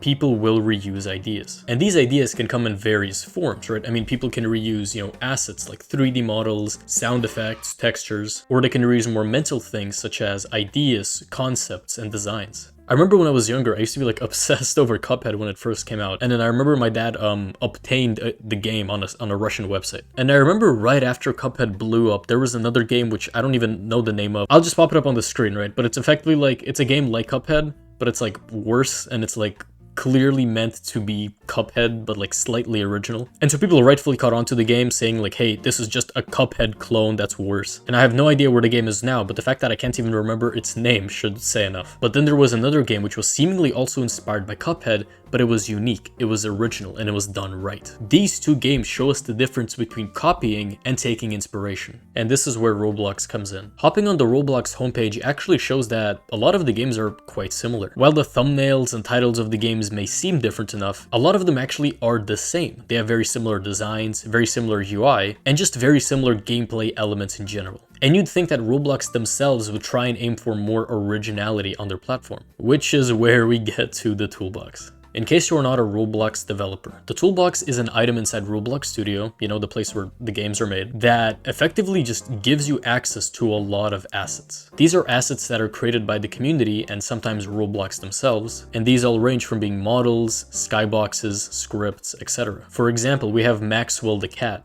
people will reuse ideas. And these ideas can come in various forms, right? I mean, people can reuse, assets like 3D models, sound effects, textures, or they can reuse more mental things such as ideas, concepts, and designs. I remember when I was younger, I used to be like obsessed over Cuphead when it first came out. And then I remember my dad obtained the game on a Russian website. And I remember right after Cuphead blew up, there was another game which I don't even know the name of. I'll just pop it up on the screen, right? But it's effectively like, it's a game like Cuphead, but it's like worse, and it's like clearly meant to be Cuphead, but like slightly original. And so people rightfully caught on to the game saying like, hey, this is just a Cuphead clone that's worse. And I have no idea where the game is now, but the fact that I can't even remember its name should say enough. But then there was another game which was seemingly also inspired by Cuphead, but it was unique, it was original, and it was done right. These two games show us the difference between copying and taking inspiration. And this is where Roblox comes in. Hopping on the Roblox homepage actually shows that a lot of the games are quite similar. While the thumbnails and titles of the games may seem different enough, a lot of them actually are the same. They have very similar designs, very similar UI, and just very similar gameplay elements in general. And you'd think that Roblox themselves would try and aim for more originality on their platform, which is where we get to the toolbox. In case you're not a Roblox developer, the toolbox is an item inside Roblox Studio, the place where the games are made, that effectively just gives you access to a lot of assets. These are assets that are created by the community and sometimes Roblox themselves, and these all range from being models, skyboxes, scripts, etc. For example, we have Maxwell the cat,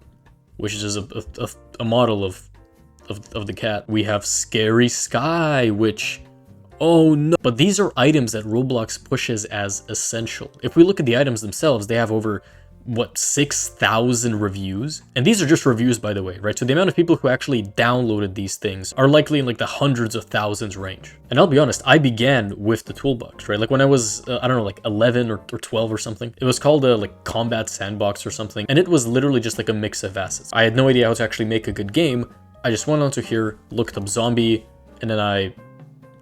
which is a model of the cat. We have Scary Sky, which... oh no. But these are items that Roblox pushes as essential. If we look at the items themselves, they have over, 6,000 reviews? And these are just reviews, by the way, right? So the amount of people who actually downloaded these things are likely in like the hundreds of thousands range. And I'll be honest, I began with the toolbox, right? Like when I was, I don't know, like 11 or 12 or something. It was called a like Combat Sandbox or something. And it was literally just like a mix of assets. I had no idea how to actually make a good game. I just went onto here, looked up zombie, and then I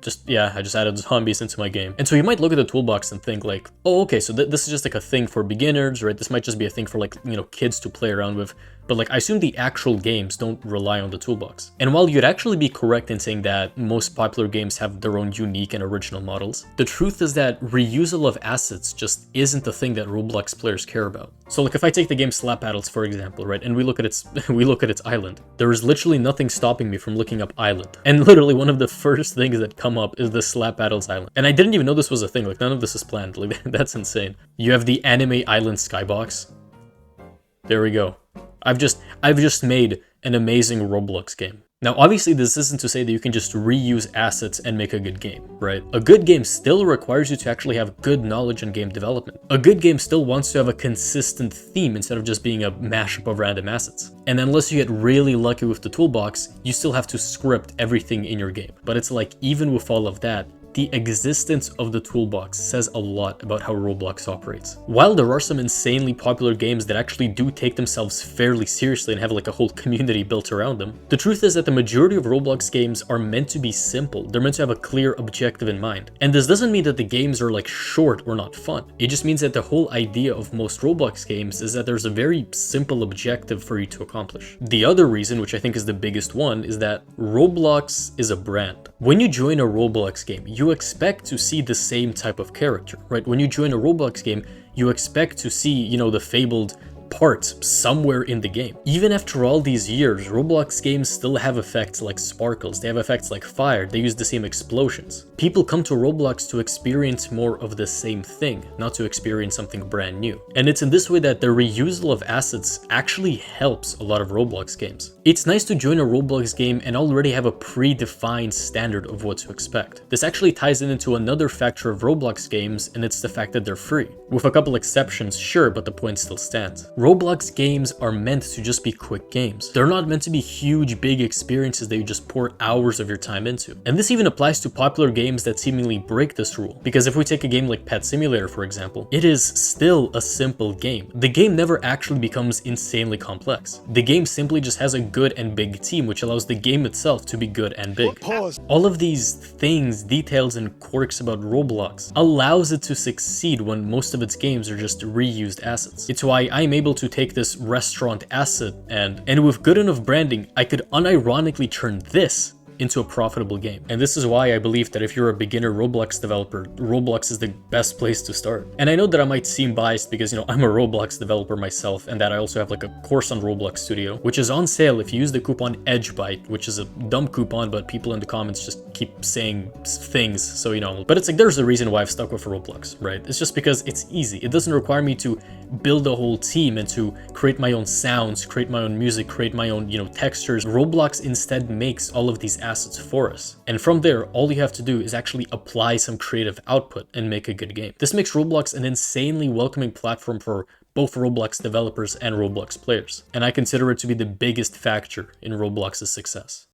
just added zombies into my game. And so you might look at the toolbox and think like, oh, okay, so this is just like a thing for beginners, right? This might just be a thing for like, kids to play around with. But like, I assume the actual games don't rely on the toolbox. And while you'd actually be correct in saying that most popular games have their own unique and original models, the truth is that reusal of assets just isn't the thing that Roblox players care about. So like if I take the game Slap Battles, for example, right, and we look at its island, there is literally nothing stopping me from looking up island. And literally one of the first things that come up is the Slap Battles island. And I didn't even know this was a thing, like none of this is planned, like that's insane. You have the anime island skybox. There we go. I've just made an amazing Roblox game. Now, obviously, this isn't to say that you can just reuse assets and make a good game, right? A good game still requires you to actually have good knowledge in game development. A good game still wants to have a consistent theme instead of just being a mashup of random assets. And unless you get really lucky with the toolbox, you still have to script everything in your game. But it's like, even with all of that, the existence of the toolbox says a lot about how Roblox operates. While there are some insanely popular games that actually do take themselves fairly seriously and have like a whole community built around them, the truth is that the majority of Roblox games are meant to be simple. They're meant to have a clear objective in mind. And this doesn't mean that the games are like short or not fun. It just means that the whole idea of most Roblox games is that there's a very simple objective for you to accomplish. The other reason, which I think is the biggest one, is that Roblox is a brand. When you join a Roblox game, you expect to see the same type of character, right? When you join a Roblox game, you expect to see, the fabled parts somewhere in the game. Even after all these years, Roblox games still have effects like sparkles, they have effects like fire, they use the same explosions. People come to Roblox to experience more of the same thing, not to experience something brand new. And it's in this way that the reusal of assets actually helps a lot of Roblox games. It's nice to join a Roblox game and already have a predefined standard of what to expect. This actually ties into another factor of Roblox games, and it's the fact that they're free. With a couple exceptions, sure, but the point still stands. Roblox games are meant to just be quick games. They're not meant to be huge, big experiences that you just pour hours of your time into. And this even applies to popular games that seemingly break this rule. Because if we take a game like Pet Simulator, for example, it is still a simple game. The game never actually becomes insanely complex. The game simply just has a good and big team, which allows the game itself to be good and big. All of these things, details, and quirks about Roblox allows it to succeed when most of its games are just reused assets. It's why I'm able to take this restaurant asset and with good enough branding, I could unironically turn this into a profitable game. And this is why I believe that if you're a beginner Roblox developer, Roblox is the best place to start. And I know that I might seem biased because, I'm a Roblox developer myself, and that I also have like a course on Roblox Studio, which is on sale if you use the coupon EDGEBYTE, which is a dumb coupon, but people in the comments just keep saying things, so but it's like there's a reason why I've stuck with Roblox, right? It's just because it's easy. It doesn't require me to build a whole team and to create my own sounds, create my own music, create my own, textures. Roblox instead makes all of these assets for us. And from there, all you have to do is actually apply some creative output and make a good game. This makes Roblox an insanely welcoming platform for both Roblox developers and Roblox players. And I consider it to be the biggest factor in Roblox's success.